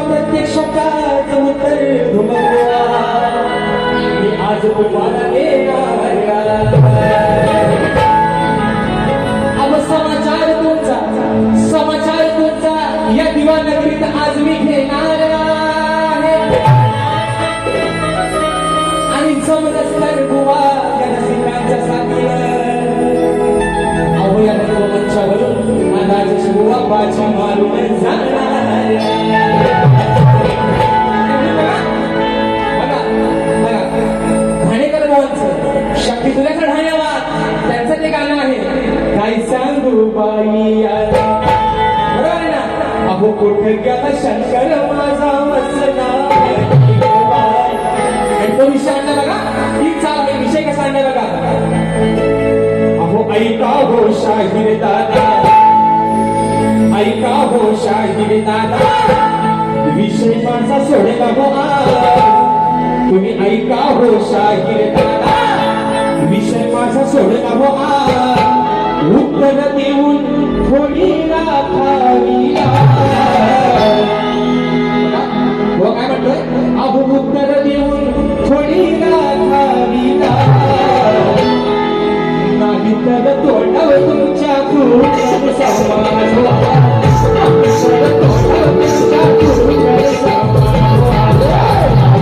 प्रत्येक शब्दात उत्तर धुमवा मी आज तुम्हाला देणार अब समाचार तुमचा या दिवानगरीत आज मी घेणार आहे आणि जमलंच तर बुवा या रसिकांच्या साथीनं अहो या मंचावरून अंदाज बुवा बाजी मारून जाणार घाणेकर भावांचं शक्ती तुझ्याकडे धन्यवाद त्यांचं ते गाणं आहे काय सांगू बाई बरोबर आहे ना अहो कुठे गेला शंकर माझा वसना आणि तो विषय आणला बघा ही चाल आहे विषय कसा आणला बघा अहो ऐका हो शाहीर दादा ऐका हो शाहीर दादा विषय माझा सोडला हो तुम्ही ऐका हो शाहीर दादा विषय माझा सोडला हो उत्तर देऊन थोडी राखावी हो काय म्हणतोय अहो उत्तर देऊन थोडी राखावी नाही तर तोंडावर तुमच्या खूप समाज